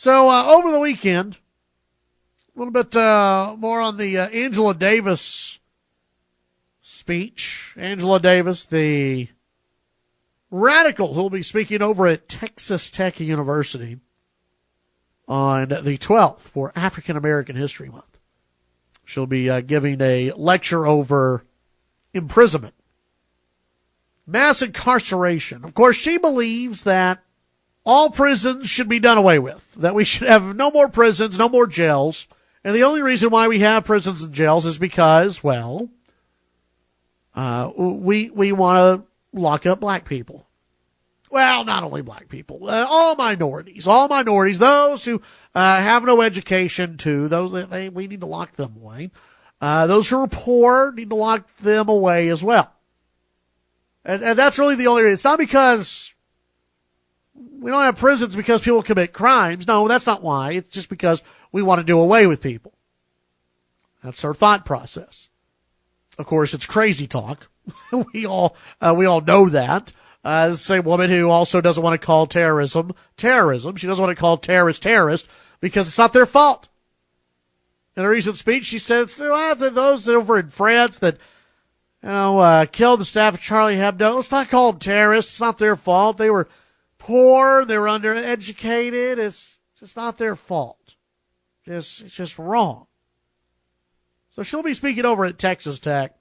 So over the weekend, a little bit more on the Angela Davis speech. Angela Davis, the radical who will be speaking over at Texas Tech University on the 12th for African American History Month. She'll be giving a lecture over imprisonment, mass incarceration. Of course, she believes that all prisons should be done away with, that we should have no more prisons, no more jails. And the only reason why we have prisons and jails is because, well, we want to lock up black people. Well, not only black people, all minorities, those who have no education too, we need to lock them away. Those who are poor, need to lock them away as well. And that's really the only reason. It's not because we don't have prisons because people commit crimes. No, that's not why. It's just because we want to do away with people. That's our thought process. Of course, it's crazy talk. We all know that. The same woman who also doesn't want to call terrorism. She doesn't want to call terrorist because it's not their fault. In a recent speech, she said it's those over in France that, killed the staff of Charlie Hebdo. Let's not call them terrorists. It's not their fault. They were poor. They were undereducated. It's just not their fault. It's just wrong. So she'll be speaking over at Texas Tech.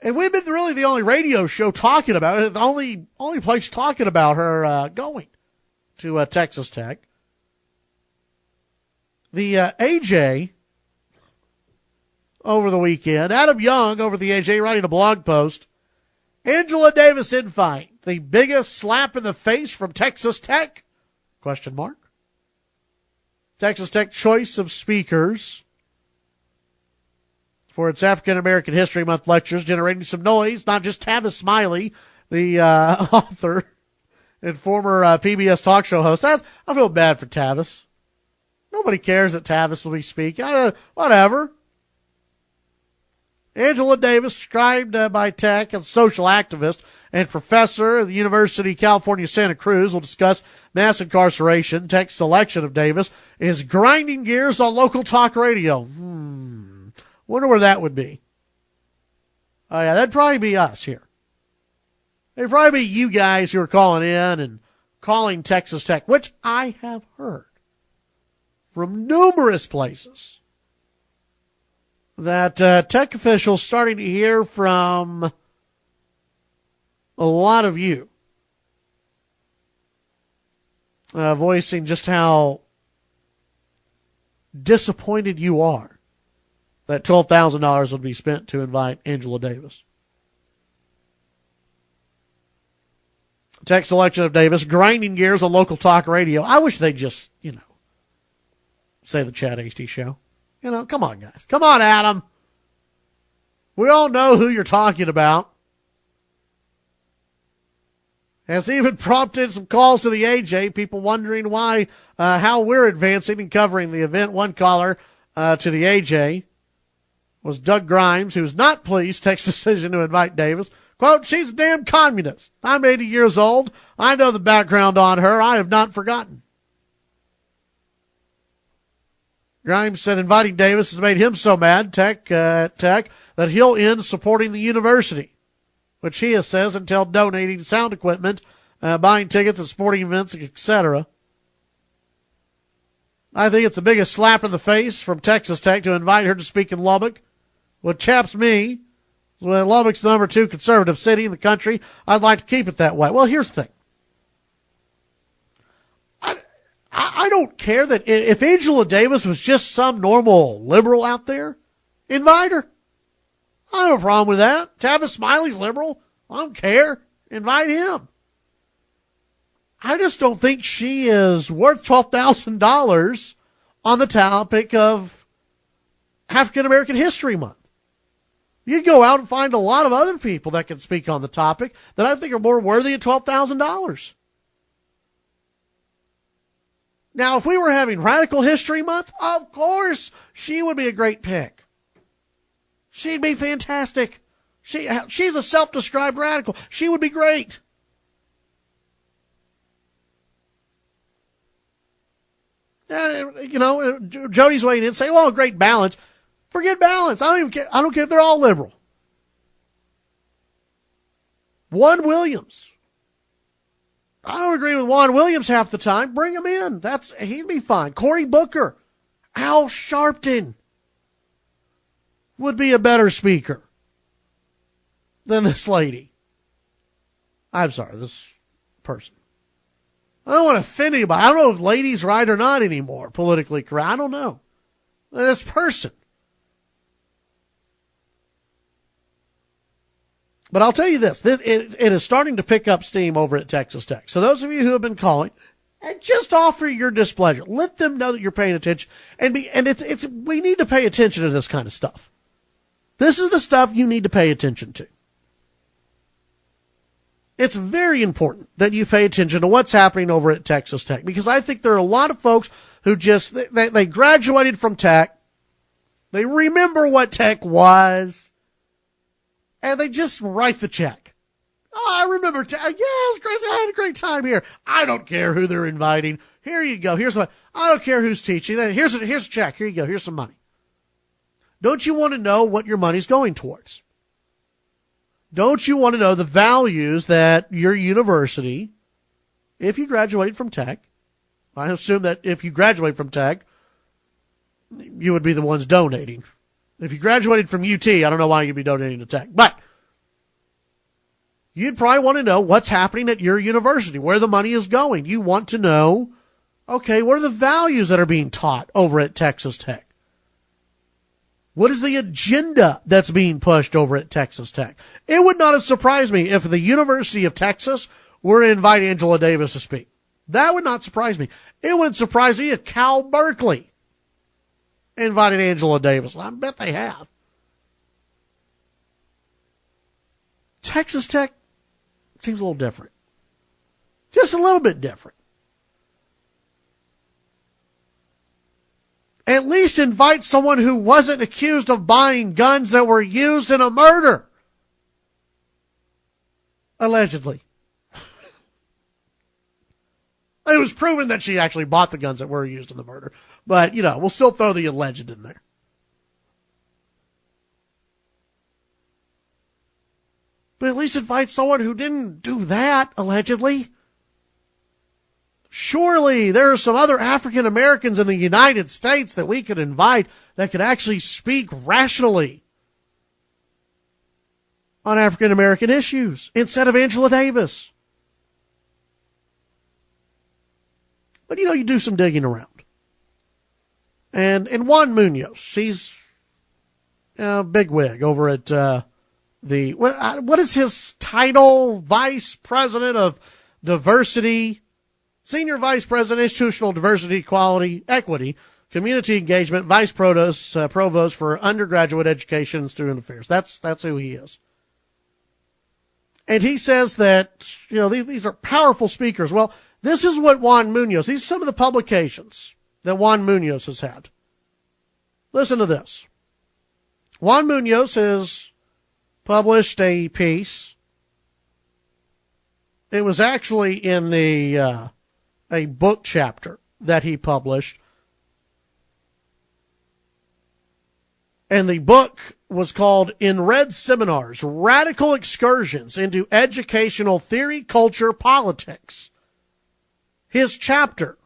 And we've been really the only radio show talking about it, the only place talking about her going to Texas Tech. The AJ over the weekend, Adam Young over the AJ writing a blog post, Angela Davis invite, the biggest slap in the face from Texas Tech? ? Texas Tech choice of speakers for its African American History Month lectures, generating some noise. Not just Tavis Smiley, the author and former PBS talk show host. I feel bad for Tavis. Nobody cares that Tavis will be speaking. Whatever. Angela Davis, described by Tech as a social activist and professor at the University of California, Santa Cruz, will discuss mass incarceration. Tech's selection of Davis is grinding gears on local talk radio. Wonder where that would be. Oh, yeah, that'd probably be us here. It'd probably be you guys who are calling in and calling Texas Tech, which I have heard from numerous places that Tech officials starting to hear from a lot of you voicing just how disappointed you are that $12,000 would be spent to invite Angela Davis. Tech selection of Davis, grinding gears on local talk radio. I wish they'd just, say the Chad Hasty Show. Come on, guys. Come on, Adam. We all know who you're talking about. Has even prompted some calls to the AJ, people wondering how we're advancing and covering the event. One caller to the AJ was Doug Grimes, who was not pleased Tech's decision to invite Davis. Quote, she's a damn communist. I'm 80 years old. I know the background on her. I have not forgotten. Grimes said inviting Davis has made him so mad, Tech, that he'll end supporting the university, which he says until donating sound equipment, buying tickets at sporting events, etc. I think it's the biggest slap in the face from Texas Tech to invite her to speak in Lubbock. What chaps me, when Lubbock's the number 2 conservative city in the country, I'd like to keep it that way. Well, here's the thing. I don't care that if Angela Davis was just some normal liberal out there, invite her. I have a problem with that. Tavis Smiley's liberal. I don't care. Invite him. I just don't think she is worth $12,000 on the topic of African American History Month. You'd go out and find a lot of other people that can speak on the topic that I think are more worthy of $12,000. Now, if we were having Radical History Month, of course she would be a great pick. She'd be fantastic. She's a self-described radical. She would be great. Jody's weighing in saying, well, great balance. Forget balance. I don't even care. I don't care if they're all liberal. Juan Williams. I don't agree with Juan Williams half the time. Bring him in. He'd be fine. Cory Booker. Al Sharpton would be a better speaker than this lady. I'm sorry, this person. I don't want to offend anybody. I don't know if ladies right or not anymore, politically correct. I don't know. This person. But I'll tell you this, it is starting to pick up steam over at Texas Tech. So those of you who have been calling, and just offer your displeasure. Let them know that you're paying attention. We need to pay attention to this kind of stuff. This is the stuff you need to pay attention to. It's very important that you pay attention to what's happening over at Texas Tech, because I think there are a lot of folks who they graduated from Tech. They remember what Tech was, and they just write the check. Oh, I remember Tech. Yeah, it was great. I had a great time here. I don't care who they're inviting. Here you go. I don't care who's teaching. Here's a check. Here you go. Here's some money. Don't you want to know what your money's going towards? Don't you want to know the values that your university, if you graduated from Tech, I assume that if you graduate from Tech, you would be the ones donating. If you graduated from UT, I don't know why you'd be donating to Tech, but you'd probably want to know what's happening at your university, where the money is going. You want to know, okay, what are the values that are being taught over at Texas Tech? What is the agenda that's being pushed over at Texas Tech? It would not have surprised me if the University of Texas were to invite Angela Davis to speak. That would not surprise me. It wouldn't surprise me if Cal Berkeley invited Angela Davis. I bet they have. Texas Tech seems a little different. Just a little bit different. At least invite someone who wasn't accused of buying guns that were used in a murder. Allegedly. It was proven that she actually bought the guns that were used in the murder. But, we'll still throw the alleged in there. But at least invite someone who didn't do that, allegedly. Surely there are some other African Americans in the United States that we could invite that could actually speak rationally on African American issues instead of Angela Davis. But you do some digging around. And Juan Munoz, he's a bigwig over at what is his title? Vice President of Diversity. Senior Vice President, Institutional Diversity, Equality, Equity, Community Engagement, Vice Provost for Undergraduate Education and Student Affairs. That's who he is. And he says that, these are powerful speakers. Well, this is what Juan Munoz, these are some of the publications that Juan Munoz has had. Listen to this. Juan Munoz has published a piece. It was actually in a book chapter that he published. And the book was called In Red Seminars, Radical Excursions into Educational Theory, Culture, Politics. His chapter,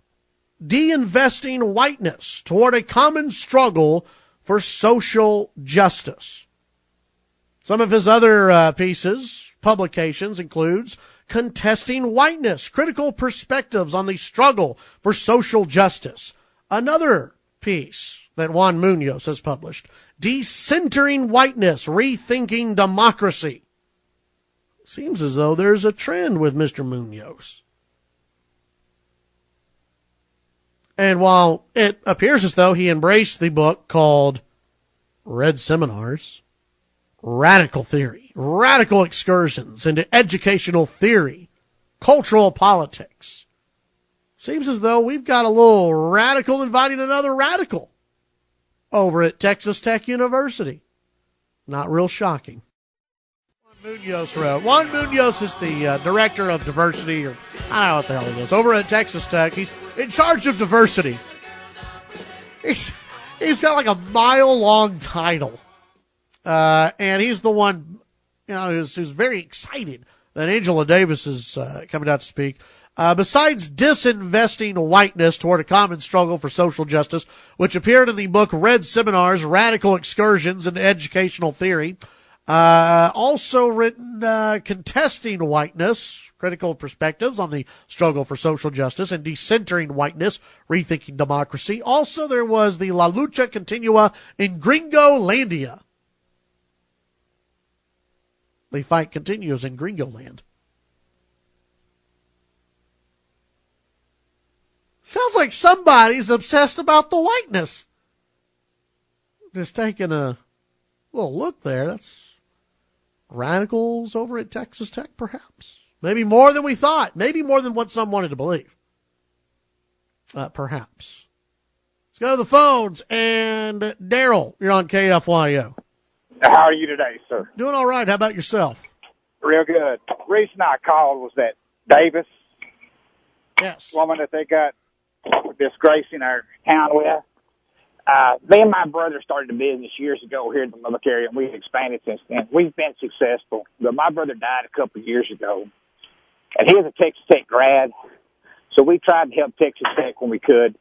De-Investing Whiteness Toward a Common Struggle for Social Justice. Some of his other publications includes Contesting Whiteness, Critical Perspectives on the Struggle for Social Justice. Another piece that Juan Munoz has published, Decentering Whiteness, Rethinking Democracy. Seems as though there's a trend with Mr. Munoz. And while it appears as though he embraced the book called Red Seminars, Radical Theory, Radical Excursions into Educational Theory, Cultural Politics. Seems as though we've got a little radical inviting another radical over at Texas Tech University. Not real shocking. Juan Munoz wrote. Juan Munoz is the director of diversity, or I don't know what the hell he is, over at Texas Tech. He's in charge of diversity He's got like a mile-long title. And he's the one, who's very excited that Angela Davis is coming out to speak. Besides disinvesting whiteness toward a common struggle for social justice, which appeared in the book Red Seminars, Radical Excursions into Educational Theory, also written Contesting Whiteness, Critical Perspectives on the Struggle for Social Justice, and Decentering Whiteness, Rethinking Democracy. Also, there was the La Lucha Continua in Gringolandia. The fight continues in Gringoland. Sounds like somebody's obsessed about the whiteness. Just taking a little look there. That's radicals over at Texas Tech, perhaps. Maybe more than we thought. Maybe more than what some wanted to believe. Perhaps. Let's go to the phones. And Daryl, you're on KFYO. How are you today, sir? Doing all right. How about yourself? Real good. The reason I called was that Davis, yes, woman that they got disgracing our town with. Me and my brother started a business years ago here in the Lubbock area, and we've expanded since then. We've been successful, but my brother died a couple of years ago, and he was a Texas Tech grad, so we tried to help Texas Tech when we could,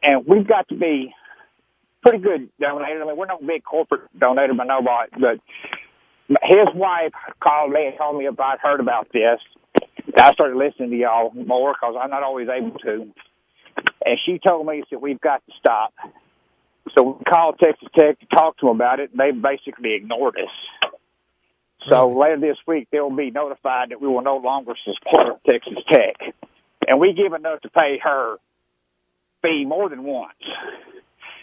and we've got to be pretty good donators. I mean, we're no big corporate donator by nobody, but his wife called me and told me about heard about this. I started listening to y'all more because I'm not always able to. And she told me that we've got to stop. So we called Texas Tech to talk to them about it. They basically ignored us. So later this week, they will be notified that we will no longer support Texas Tech. And we give enough to pay her fee more than once.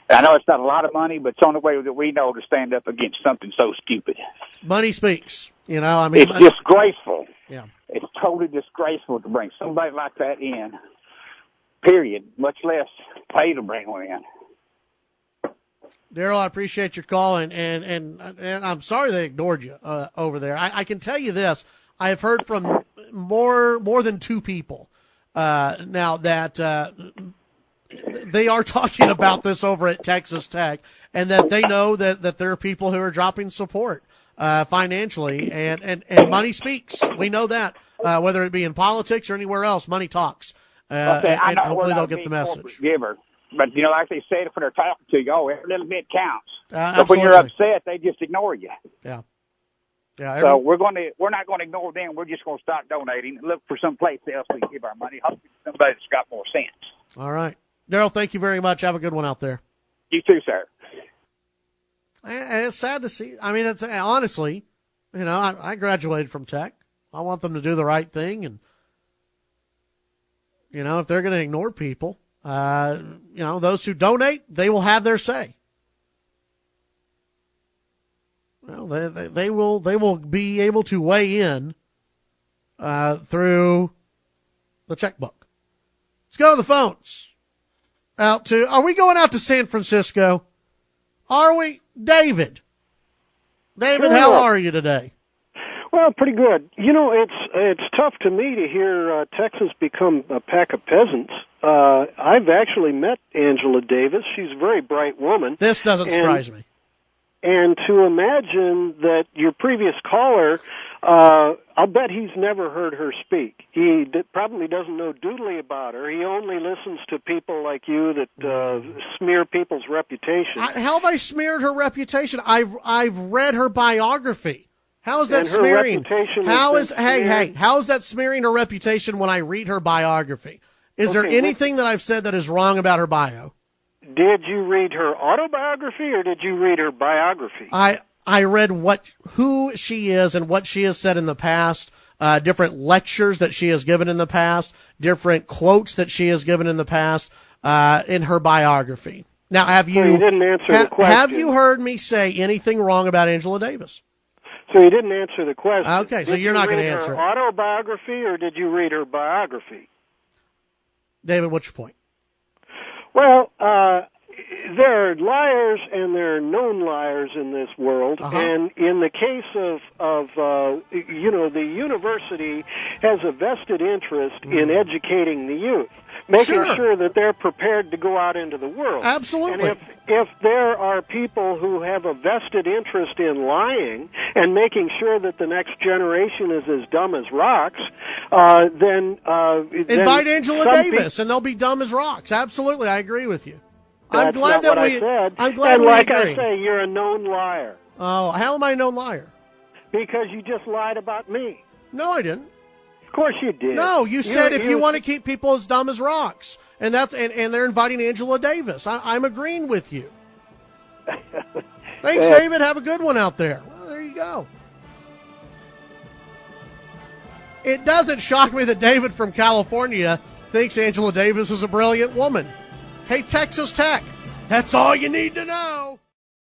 I know it's not a lot of money, but it's the only way that we know to stand up against something so stupid. Money speaks. It's disgraceful. Yeah. It's totally disgraceful to bring somebody like that in, period, much less pay to bring one in. Daryl, I appreciate your call, and I'm sorry they ignored you over there. I can tell you this. I have heard from more than two people now that they are talking about this over at Texas Tech, and that they know that there are people who are dropping support financially, and money speaks. We know that, whether it be in politics or anywhere else, money talks. And hopefully they'll get the message. Giver. But, like they said, when they're talking to you, every little bit counts. But Absolutely. when you're upset, they just ignore you. Yeah. So we're not going to ignore them. We're just going to start donating and look for some place else we can give our money. Hopefully somebody that's got more sense. All right. Daryl, thank you very much. Have a good one out there. You too, sir. And it's sad to see. I mean, it's honestly, I graduated from Tech. I want them to do the right thing. And, if they're going to ignore people, those who donate, they will have their say. Well, they will be able to weigh in through the checkbook. Let's go to the phones. Are we going out to San Francisco? Are we? David, how are you today? Well, pretty good. It's tough to me to hear Texas become a pack of peasants. I've actually met Angela Davis. She's a very bright woman. This doesn't surprise me. And to imagine that your previous caller, I'll bet he's never heard her speak. He probably doesn't know doodly about her. He only listens to people like you that smear people's reputation. How have I smeared her reputation? I've read her biography. How is that smearing? How is that smearing her reputation when I read her biography? Is there anything that I've said that is wrong about her bio? Did you read her autobiography or did you read her biography? I read who she is and what she has said in the past, different lectures that she has given in the past, different quotes that she has given in the past, in her biography. Now, you didn't answer the question. Have you heard me say anything wrong about Angela Davis? So you didn't answer the question. Okay, so you're not going to answer it. Did you read her autobiography or did you read her biography? David, what's your point? Well, there are liars and there are known liars in this world, and in the case of the university has a vested interest in educating the youth, making sure that they're prepared to go out into the world. Absolutely. And if there are people who have a vested interest in lying and making sure that the next generation is as dumb as rocks, then invite Angela Davis, and they'll be dumb as rocks. Absolutely, I agree with you. I'm glad that we. I'm glad and we like agree. I say, you're a known liar. Oh, how am I a known liar? Because you just lied about me. No, I didn't. Of course you did. No, you said if you want to keep people as dumb as rocks, and they're inviting Angela Davis. I'm agreeing with you. Thanks, David. Have a good one out there. Well, there you go. It doesn't shock me that David from California thinks Angela Davis is a brilliant woman. Hey, Texas Tech, that's all you need to know.